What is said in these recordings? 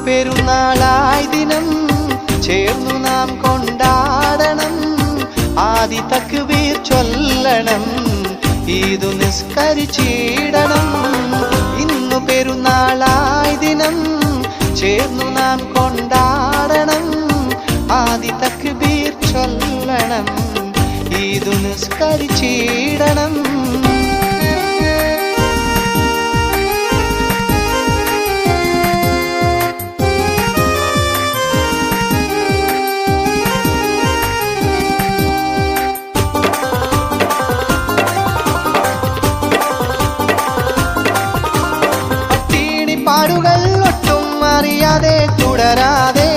പെരുന്നാളായി ദിനം ചേർന്നു നാം കൊണ്ടാടണം. ആദി തക്ബീർ ചൊല്ലണം, ഈദു നിസ്കരിച്ചിടണം. ഇന്നു പെരുന്നാളായി ദിനം ചേർന്നു നാം കൊണ്ടാടണം. ആദി തക്ബീർ ചൊല്ലണം, ഈദു നിസ്കരിച്ചിടണം. പാടുകൾ ഒട്ടും അറിയാതെ തുടരാതെ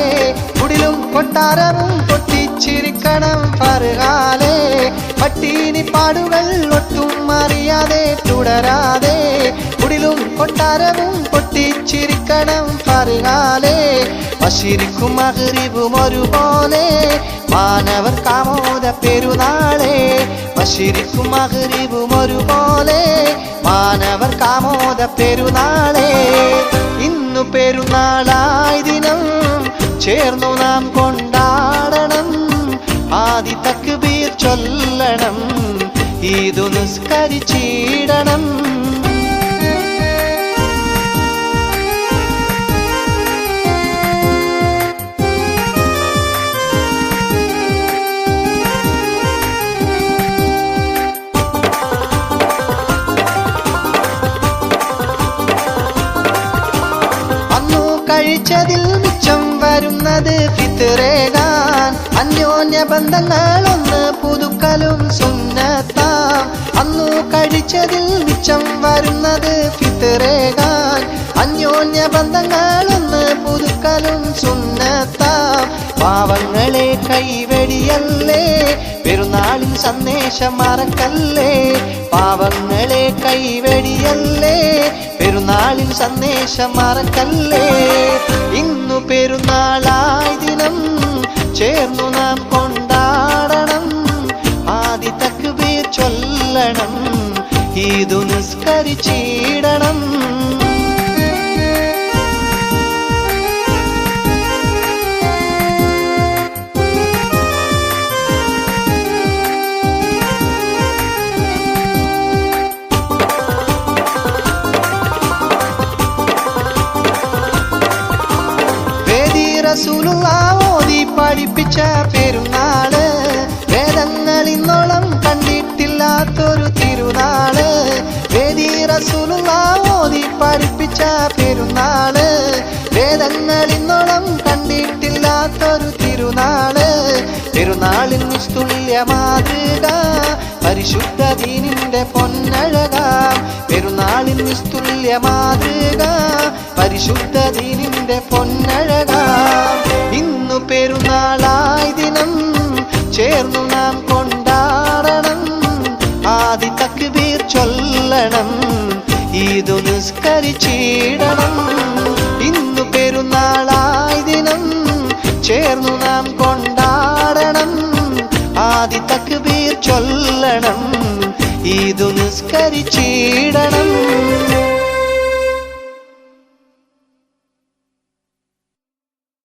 കുടിലും കൊട്ടാരവും പൊട്ടിച്ചിരിക്കണം ഫർഹാലെ. പട്ടിണി പാടുകൾ ഒട്ടും അറിയാതെ തുടരാതെ കുടിലും കൊട്ടാരവും പൊട്ടിച്ചിരിക്കണം ഫർഹാലെ. മശരിഖും മഗ്രിബും ഒരുപോലെ മാനവർക്ക് ആമോദ പെരുന്നാളെ. മശരിഖും മഗ്രിബും ഒരുപോലെ മാനവർക്ക് ആമോദ പെരുന്നാളെ. ഇന്നു പെരുന്നാളായി ദിനം ചേർന്നു നാം കൊണ്ടാടണം. ആദി തക്ബീർ ചൊല്ലണം, ഈദു നിസ്കരിച്ചിടണം. കഴിച്ചതിൽ മിച്ചം വരുന്നത് ഫിത്റേകാൻ. അന്യോന്യ ബന്ധങ്ങൾ ഒന്ന് പുതുക്കലും സുന്നത്താം. അന്നു കഴിച്ചതിൽ മിച്ചം വരുന്നത് ഫിത്റേകാൻ. അന്യോന്യ ബന്ധങ്ങൾ ഒന്ന് പുതുക്കലും സുന്നത്താം. പാവങ്ങളെ കൈവെടിയല്ലേ, പെരുന്നാളിൻ സന്ദേശം മറക്കല്ലേ. പാവങ്ങളെ കൈവെടിയല്ലേ, പെരുന്നാളിൻ സന്ദേശം മറക്കല്ലേ. ഇന്നു പെരുന്നാളായി ദിനം ചേർന്നു നാം കൊണ്ടാടണം. ആദി തക്ബീർ ചൊല്ലണം, ഈദു നിസ്കരിച്ചിടണം. റസൂലുള്ളാഹ് ഓതി പഠിപ്പിച്ച പെരുന്നാള്, വേദങ്ങൾ ഇന്നോളം കണ്ടിട്ടില്ലാത്തൊരു തിരുനാള്. വേദി റസൂലുള്ളാഹ് ഓതി പഠിപ്പിച്ച പെരുന്നാള്, വേദങ്ങൾ ഇന്നോളം കണ്ടിട്ടില്ലാത്തൊരു തിരുനാള്. പെരുന്നാളിൻ നിസ്തുല്യ മാതൃക പരിശുദ്ധ ദീനിന്റെ പൊന്നഴക. പെരുന്നാളിൻ നിസ്തുല്യ മാതൃക പരിശുദ്ധ ദീനിന്റെ പൊന്നഴക. ഇന്നു പെരുന്നാളായി ദിനം ചേർന്നു നാം കൊണ്ടാടണം. ആദി തക്ബീർ ചൊല്ലണം, ഈദു നിസ്കരിച്ചിടണം. ഇന്നു പെരുന്നാളായി ദിനം ചേർന്നു നാം കൊണ്ടാടണം. ആദി തക്ബീർ ചൊല്ലണം, ഈദു നിസ്കരിച്ചിടണം.